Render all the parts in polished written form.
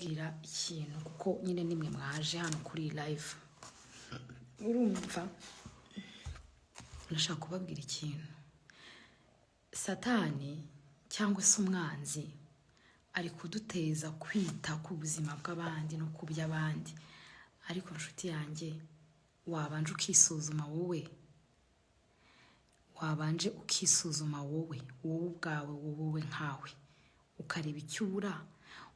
kubabwira ikintu kuko nyine nimwe mwaje hano kuri live. Urumva nashaka kubabwira ikintu. Satani cyangwa se umwanzi ari kuduteza kwita ku buzima bw'abandi no ku by'abandi. Ariko nshuti yanjye, wabanje ukisuzuma wowe. Wabanje ukisuzuma wowe ubwawe, wowe nkawe. Ukareba icyo ubura,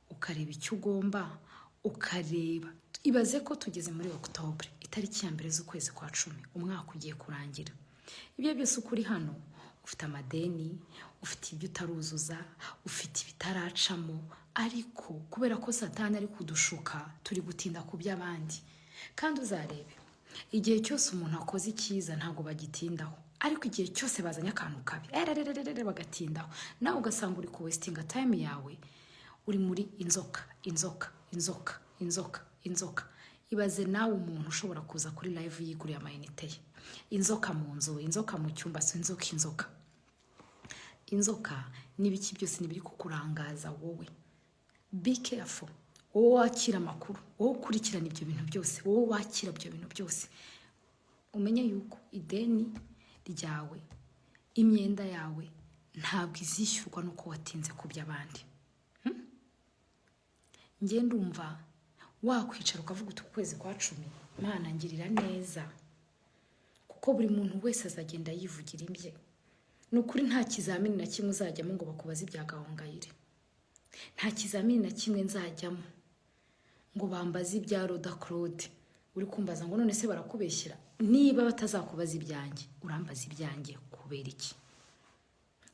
ukareba icyo ugomba, ukareba. Ibaze ko tugeze muri October, itariki ya mbere z'ukwezi kwa 10, umwaka ugiye kurangira. Ibyo byose ukuri hano, ufite amadeni, ufite ibyo utaruzuza, ufite ibitaracamo, ariko kubera ko Satani ari kudushuka, turi gutinda ku by'abandi. Kandi uzarebe, igihe cyose umuntu akoze icyiza ntago bagitindaho, ariko igihe cyose bazanye akantu kabi bagatindaho. Nawe ugasanga uri ku wasting time yawe, uri muri inzoka. Ibaze nawe umuntu ushobora kuza kuri live yiguriye amayinite ye. Inzoka mu nzu, inzoka mu cyumba, inzoka n'ibiki byose nibiri kukurangaza wowe. Be careful. Wowe wakira amakuru, wowe ukurikirana ibyo bintu byose, wowe wakira ibyo bintu byose. Umenye yuko ideni ryawe, imyenda yawe ntabwo izishyurwa nuko watinze ku by'abandi. Ngiye ndumva wakwicara ukavuga uti ukwezi kwa 10 Mana ngirira neza, kuko buri muntu wese azagenda yivugira imbye. Nukuri nta kizamini na kimwe uzajyamo ngo bakubaze ibya Gahongayire. Nta kizamini na kimwe nzajyamo ngo bambaze ibya Roda Claude. Uri kumbaza ngo none se barakubeshyira? Niba batazakubaza ibyanjye, urambaza ibyanjye kubera iki?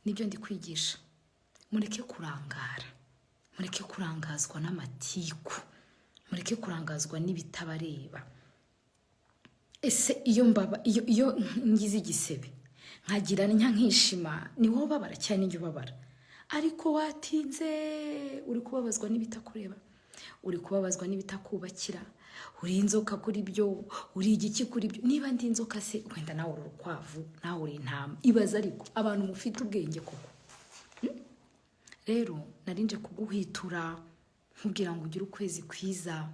Nibyo ndi kwigisha. Mureke kurangara, mureke kurangazwa n'amatiku, mureke kurangazwa n'ibitabareba. Ese iyo ngize igisebe nkagira nkishima, ni wowe babara cyane njye ubabara. Ariko watinze, uri kubabazwa n'ibitakureba, uri kubabazwa n'ibitakubakira, uri inzoka kuri byo, uri igiki kuri byo. Niba ndi inzoka se, wenda nawe uri urukwavu, nawe uri intama. Ibaza ariko abantu mufite ubwenge koko. Rero narinje kuguhitura nkubwira ngo ugire ukwezi kwiza.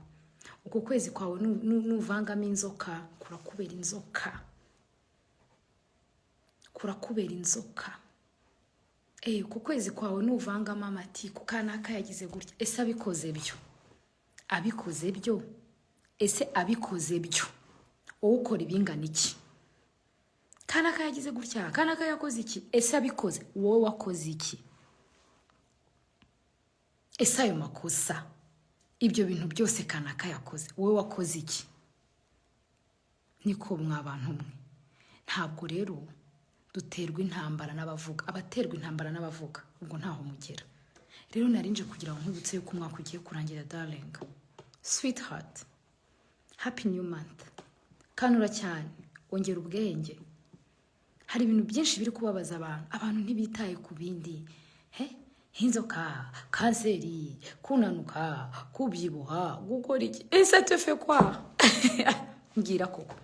Uko kwezi kwawe nuvangamo inzoka, kurakubera inzoka. Kurakubera inzoka. Uko kwezi kwawe nuvangamo amatiku, kanaka yagize gutya. Ese abikoze byo? Abikoze byo? Ese abikoze byo? Wowe ukora ibingana iki? Kanaka yagize gutya, kanaka yakoze iki? Ese abikoze? Wowe wakoze iki? Ese ayo makosa, ibyo bintu byose kanaka yakoze, wowe wakoze iki? Niko mwabantu mwe. Ntabwo rero duterwa intambara n'abavuga. Abaterwa intambara n'abavuga ubwo ntaho mugera. Rero narinje kugira ngo nkubutse yuko umwaka ugiye kurangira darling. Sweetheart, happy new month. Kanura cyane, wongera ubwenge. Hari ibintu byinshi biri kubabaza abantu ntibitaye ku bindi. Inzoka, kanseri, kunanuka, kubyibuha, gukora iki? Ese te fait quoi? Ngira koko.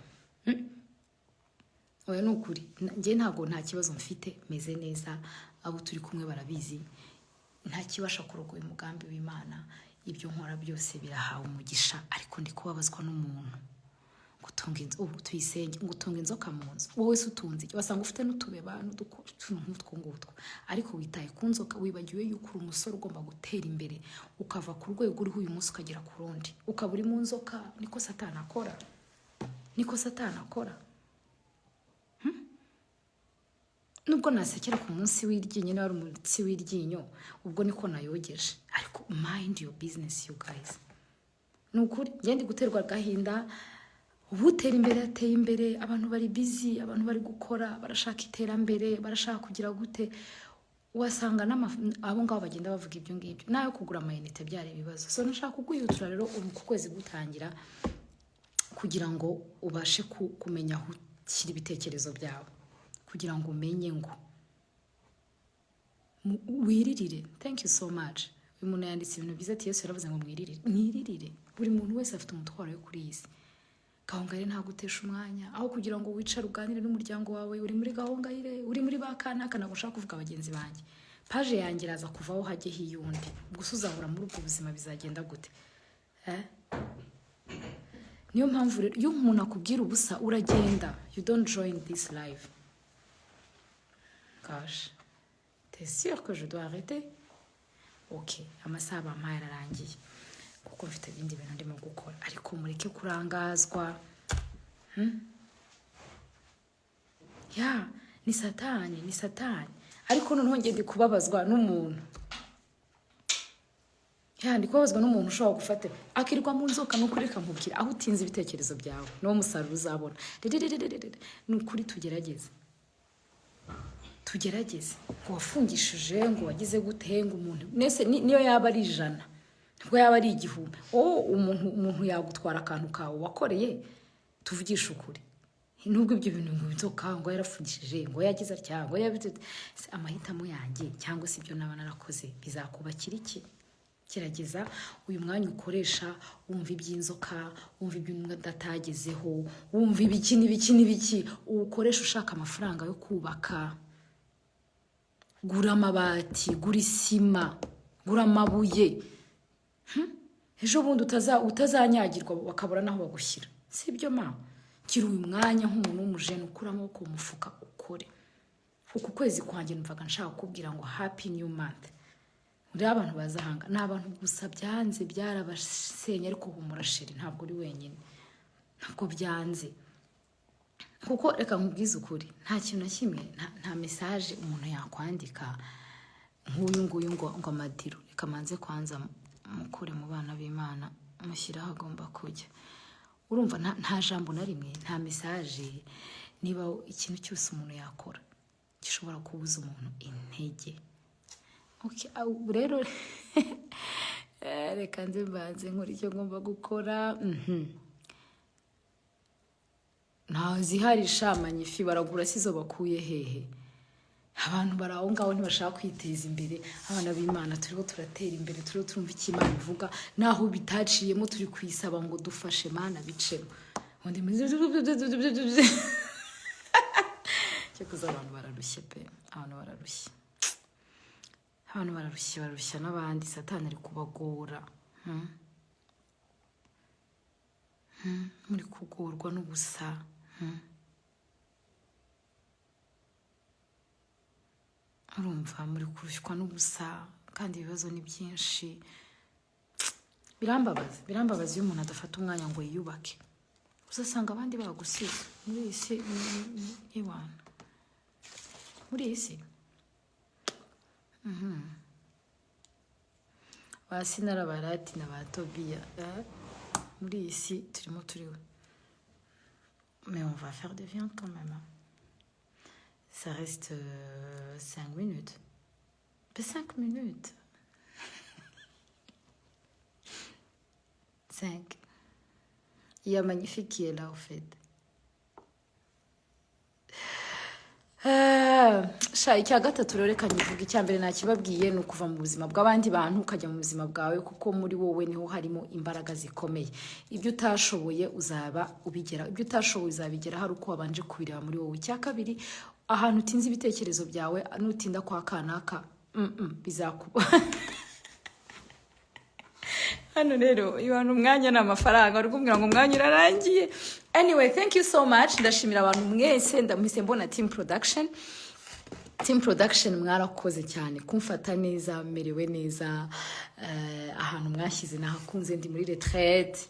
Oya nukuri, nge ntago nta kibazo mfite, meze neza, abo turi kumwe barabizi. Nta kibasha kurogoya umugambi w'Imana. Ibyo nkora byose birahawe umugisha, ariko ndi kubabazwa n'umuntu. Gutunga inzoka, tuyisenge, gutunga inzoka mu nzu. Wowe se utunze iki? Wasanga ufite n'utubeba n'utwo, ariko witaye ku nzoka, wibagiwe yuko uri umusore ugomba gutera imbere, ukava ku rwego uriho uyu munsi ukagera ku rundi. Ukaba uri mu nzoka. Niko Satani akora. Niko Satani akora. Nubwo nasekera ku munsi w'iryinyo, n'ari umunsi w'iryinyo, ubwo niko nayogeje. Ariko mind your business you guys. Nukuri ngende guterwa gahinda. Ubutera imbere ateye imbere, abantu bari busy, abantu bari gukora, barashaka iterambere, barashaka kugira gute. Wasanga abo ngabo bagenda bavuga ibyo ngibyo. Nayo kugura amayinite byari ibibazo. So nashaka kuguhitura rero ku kwezi gutangira, kugira ngo ubashe kumenya aho ukiri ibitekerezo byawe, kugira ngo umenye ngo wiririre. Thank you so much. Uyu muntu yanditse ibintu byiza ati Yesu yaravuze ngo mwiririre. Buri muntu wese afite umutwaro yo kuri iyi si. Gahongayire nta gutesha umwanya, aho kugira ngo wicare uganire n'umuryango wawe, uri muri Gahongayire, uri muri bakanaka, nako ushaka kuvuga abagenzi banjye. paje yanjye iraza kuvaho hajyeho iyundi, gusa uzahora muri ubwo buzima bizagenda gute? Niyo mpamvu rero iyo umuntu akubwira ubusa uragenda, you don't join this life. Gosh, t'es sûr que je dois arrêter? Ok, amasaha bampaye ararangiye kuko mfite ibindi bintu ndimo gukora, ariko mureke kurangazwa. Ya, ni satani, ariko noneho ngende kubabazwa n'umuntu. Ya, ndi kubabazwa n'umuntu ushobora gufata akirirwa mu nzoka n'ukuri kamubwira aho utinze ibitekerezo byawe no musaruro uzabona. N'ukuri tugerageze ngo wafungishije, ngo wagize gute, ngo umuntu nese niyo yaba ari 100, ngo yaba ari 1000, umuntu yagutwara akantu kawe wakoreye, tuvugisha ukuri. Nubwo ibyo bintu ngo inzoka ngo yarafungishije, ngo yagize atya, ngo yabite amahitamo yanjye cyangwa se ibyo naba narakoze bizakubakira iki? Kirageza uyu mwanya ukoresha wumva iby'inzoka, wumva ibintu ndatagezeho, wumva ibiki ukoresha ushaka amafaranga yo kubaka. Gura amabati, gura isima, gura amabuye. Ejo bundi utazanyagirwa bakabura naho bagushyira. Sibyo mama? Kiri uyu mwanya nk'umuntu w'umujene ukura amaboko mu mufuka ukore. Uku kwezi kwanjye numvaga nshaka kubwira ngo happy new month. Uri abantu bazahanga, n'abantu gusa byanze byarabasenya, ariko humura sheri ntabwo uri wenyine. Ntabwo byanze. Kuko reka nkubwize ukuri, nta kintu na kimwe, nta message umuntu yakwandika nk'uyu ngo amadiro. Reka manze kwanza mukure mu bana b'Imana mushyiraho agomba kujya. Urumva nta jambo na rimwe, nta message, niba ikintu cyose umuntu yakora gishobora kubuza umuntu intege. Okay, rero reka nze mbanze nkora icyo ngomba gukora. Nta ziharisha amanyifi baragura sizo bakuye hehe. Abantu baraho ngaho ntibashaka kwiteza imbere. Abana b'Imana turiho turatera imbere, turiho turumva icyo Imana ivuga, naho bitaciyemo turi kwisaba ngo dufashe Mana bicemo. Undi cyo kuza abantu bararushye pe, abantu bararushya n'abandi, satani ari kubagora. Muri kugorwa n'ubusa. Urumva muri kurushywa n'ubusa kandi ibibazo ni byinshi. Birambabaza iyo umuntu adafata umwanya ngo yiyubake. Uzasanga abandi bagusiga muri iyi si y'Imana. Muri iyi si basinara barati na batobiya muri iyi si turimo turiwe. Mais on va faire de viande quand même. Ça reste 5 minutes. 5 minutes. 5. Il y a magnifique qui est là, au fait. Icya gatatu rero reka nyivuga. Icya mbere nakibabwiye ni ukuva mu buzima bw'abandi bantu ukajya mu buzima bwawe, kuko muri wowe niho harimo imbaraga zikomeye. Ibyo utashoboye uzaba ubigera, ibyo utashoboye uzabigera hari uko wabanje kubireba muri wowe. Icya kabiri, ahantu utinze ibitekerezo byawe nutinda kwa kanaka bizakuba. Hano rero ibana umwanya n'amafaranga uri kumbwira ngo umwanya urarangiye. Anyway, thank you so much. Ndashimira abantu mwese, ndamuhise mbona Team Production mwarakoze cyane kumfata neza, merewe neza. Ahantu mwashyize nahakunze, ndi muri retraite,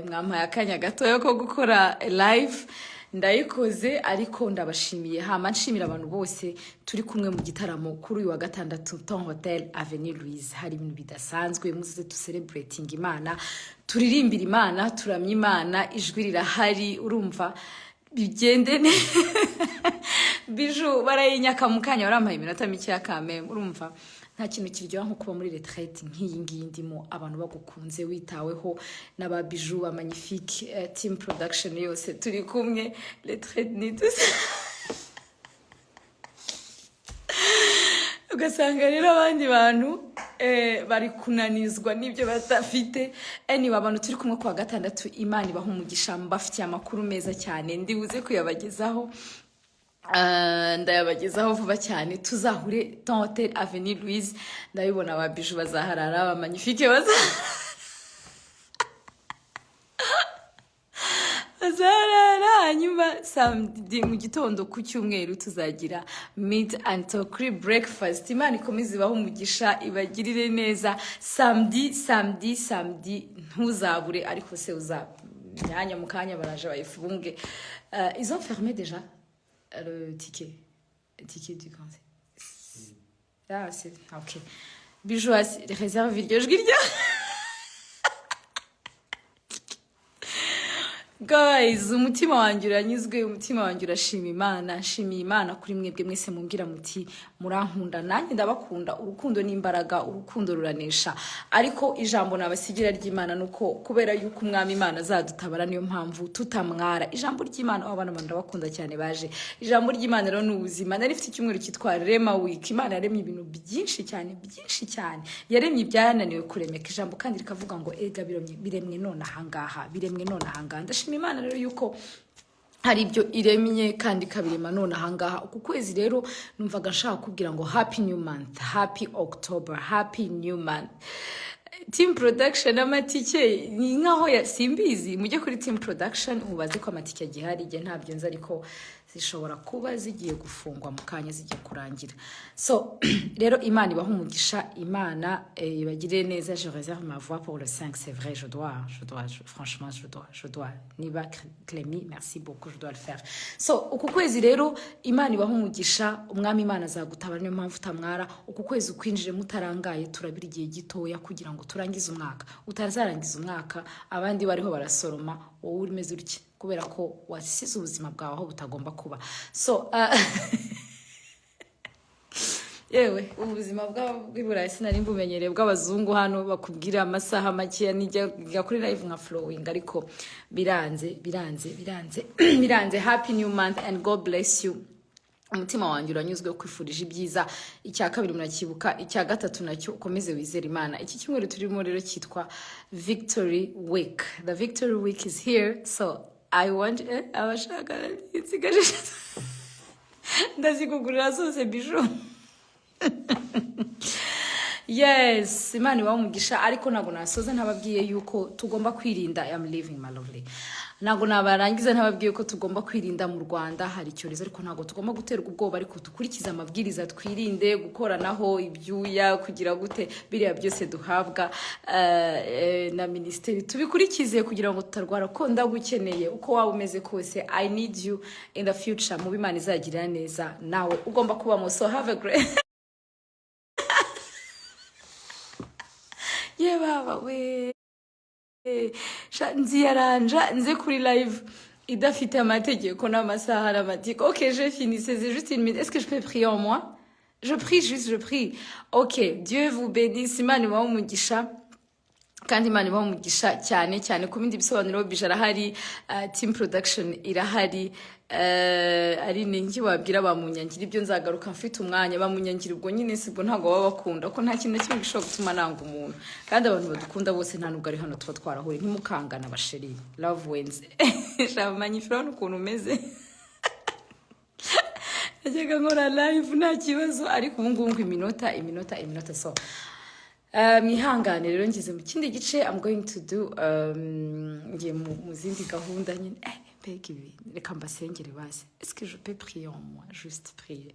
mwampaye akanya gato yo ko gukora live. Ndayikoze ariko ndabashimiye. Hama nshimira abantu bose turi kumwe mu gitaramo kuri uyu wa gatandatu Ton Hotel Avenue Louise. Hari ibintu bidasanzwe, muze tu celebrating Imana, turirimbira Imana, turamya Imana, ijwi rirahari. Urumva bigende ne biju barayinyaka mu kanya barampaye iminota mike ya kame. Urumva nta kintu kiryoha nko kuba muri retraite nk'iyi ngiyi ndimo, abantu bagukunze, witaweho n'ababiju ba magnifique. Team Production yose turi kumwe, retraite ni tous. Ugasanga rero abandi bantu bari kunanizwa n'ibyo batafite. Anyway, abantu turi kumwe kwa gatandatu, Imana ibaha umugisha, mbafitiye amakuru meza cyane ndibuze kuyabagezaho. ndayabagezaho vuba cyane tuzahure dans Hotel Avenue Louise ndabibona ba Bijou bazaharara ba Magnifique bazarara hanyuma samedi mu gitondo ku cyumweru tuzagira meet and talk kuri breakfast. Imana ikomeze ibaho umugisha ibagirire neza. Samedi ntuzabure ariko se myanya mu kanya baraje bayifunge. Ils ont fermé déjà le ticket du concert. Ah, c'est ok. Bijou réserve iryo jwi rya Guys, umutima wanjye uranyuzwe, umutima wanjye urashima Imana, nshimiye Imana kuri mwebwe mwese mumbwira muti murankunda, nanjye ndabakunda. Urukundo n'imbaraga, urukundo ruranesha. Ariko ijambo nabasigira ry'Imana nuko kubera yuko umwami Imana azadutabara niyo mpamvu tutamwara. Ijambo ry'Imana abana ndabakunda cyane baje. Ijambo ry'Imana rero n'ubuzima. Nari mfite icyumweru cyitwa Rema Week. Imana yaremye ibintu byinshi cyane. Yaremye ibyananiwe kuremeka. Ijambo kandi rikavuga ngo ega biremwe none ahangaha, biremwe none ahangaha. Ndashima Imana rero yuko hari ibyo iremye kandi kabirema none ahangaha. Uku kwezi rero numvaga nshaka kubwira ngo happy new month, happy October, happy new month. Team Production amatike ni nkaho yasimbizi mujye kuri Team Production mubaze ko amatike gihari je ntabyo nzi ariko zishobora kuba zigiye gufungwa mu kanya zigiye kurangira. So rero Imana ibaho umugisha, Imana ibagirire neza. Je réserve ma voix pour le 5, c'est vrai, je dois franchement je dois. Niba Clémy, merci beaucoup, je dois le faire. So uku kwezi rero Imana ibaho umugisha, umwami Imana azagutabara niyo mpamvu utamwara. Uku kwezi ukwinjire mutarangaye turabira igihe gitoya kugira ngo turangize umwaka. Utazarangiza umwaka abandi bariho barasoroma, wowe urimeze uriki kubera ko wasize ubuzima bwawe aho butagomba kuba. So yewe ubuzima bw'Iburayi sinari mbumenyereye bw'abazungu hano bakubwira amasaha make nijya kuri live nka flowing ariko biranze. Happy new month and God bless you. Umutima wanjye uranyuzwe kwifurije ibyiza. Icya kabiri murakibuka, icya gatatu nacyo ukomeze wizera Imana. Iki cyumweru turimo rero cyitwa Victory Week. The Victory Week is here, so I want abashaka insigaje ndazikugurira zose Bijou. Yes, Imana ibaho umugisha ariko ntago nasoza ntababwiye yuko tugomba kwirinda. I am living my lovely. Ntago nabarangiza ntababwiye ko tugomba kwirinda mu Rwanda hari icyorezo ariko ntago tugomba guterwa ubwoba ariko tukurikiza amabwiriza twirinde gukoranaho ibyuya kugira gute biriya byose duhabwa na ministeri tubikurikize kugira ngo tutarwara ko ndagukeneye uko waba umeze kose. I need you in the future. Mu Imana izagirira neza nawe ugomba kuba mo. So have a great ye baba we nziyaranja nze kuri live idafite amategeko n'amasaha n'amatiko. Ok, je finis, c'est juste une minute. Est-ce que je peux prier en moi? Je prie. Ok, Dieu vous bénisse. Imana ibahe umugisha kandi Imana ibahe umugisha cyane. Ku bindi bisobanuro Bijou arahari, Team Production irahari. Ari ningi wabwira bamunyangira ibyo nzagaruka mfite umwanya bamunyangira ubwo nyine sibwo ntago baba bakunda ko nta kintu kimwe gishobora gutuma nanga umuntu kandi abantu badukunda bose nta nubwo ari hano tuba twarahuye ntimukangana basheri. Love wins. Shaba Magnifique ukuntu umeze najyaga nkora live nta kibazo ariko ubu ngubu iminota so mwihangane rero ngize mu kindi gice. I'm going to do ngiye mu zindi gahunda nyine reka mbasengere base. Est-ce que je peux prier en moi? Juste prier.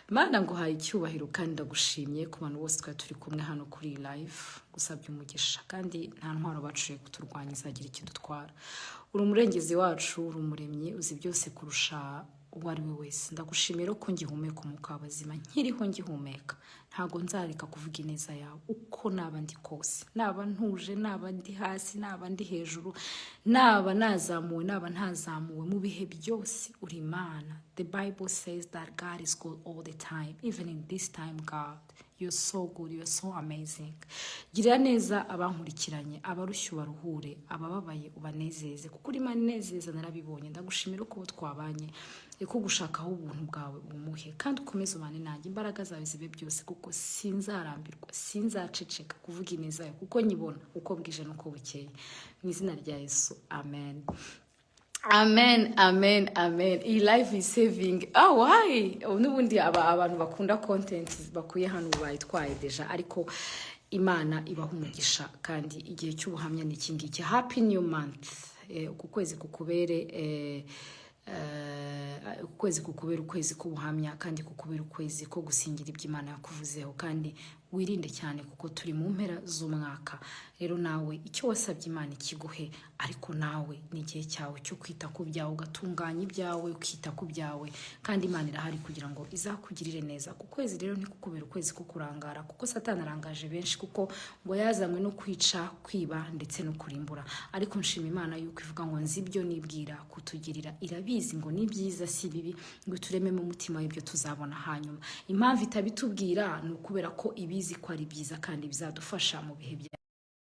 Mana nguhaye icyubahiro kandi ndagushimye ku bantu bose twari turi kumwe hano kuri live gusabye umugisha kandi nta ntwaro bacuye kuturwanya izagira icyo dutwara. Uri umurengezi wacu, uri umuremyi, uzi byose kurusha uwo ari we wese. Ndagushimira ko ngihumeka umwuka w'abazima nkiriho ngihumeka ntago nzareka kuvuga ineza yawe uko naba ndi kose, naba ntuje, naba ndi hasi, naba ndi hejuru, naba nazamuwe, naba ntazamuwe, mu bihe byose uri Imana. The Bible says that God is good all the time, even in this time. God, you're so good, you're so amazing. Girira neza abankurikiranye, abarushye ubaruhure, abababaye ubanezeze kuko uri Imana inezeza. Narabibonye, ndagushimira uko twabanye eko gushakaho ubuntu bwawe ubumuhe kandi ukomeze ubane nanjye. Imbaraga zawe zibe byose kuko sinzarambirwa, sinzaceceka kuvuga ineza yawe kuko nyibona uko bwije nuko bukeye. Mu izina rya Yesu, amen. Amen, amen, amen. Iyi live is saving. Oh, why? N'ubundi abantu bakunda content bakuye hano bayitwaye deja, ariko Imana ibaha umugisha kandi igihe cy'ubuhamya ni iki ngiki. Happy new month. Uku kwezi kukubere ukwezi kukubera ukwezi k'ubuhamya kandi kukubera ukwezi ko gusingira iby'Imana yakuvuzeho, kandi wirinde cyane kuko turi mu mpera z'umwaka. Rero nawe icyo wasabye Imana ikiguhe, ariko nawe ni igihe cyawe cyo kwita ku byawe, ugatunganya ibyawe, ukita ku byawe, kandi Imana irahari kugira ngo izakugirire neza. Ku kwezi rero ntikukubera ukwezi ko kurangara, kuko Satani arangaje benshi, kuko ngo yazanywe no kwica, kwiba ndetse no kurimbura. Ariko nshima Imana yuko ivuga ngo nzi ibyo nibwira kutugirira, irabizi ngo ni byiza si bibi, ngo tureme mu mutima w'ibyo tuzabona hanyuma. Impamvu itabitubwira ni ukubera ko ibizi ko ari byiza kandi bizadufasha mu bihe bya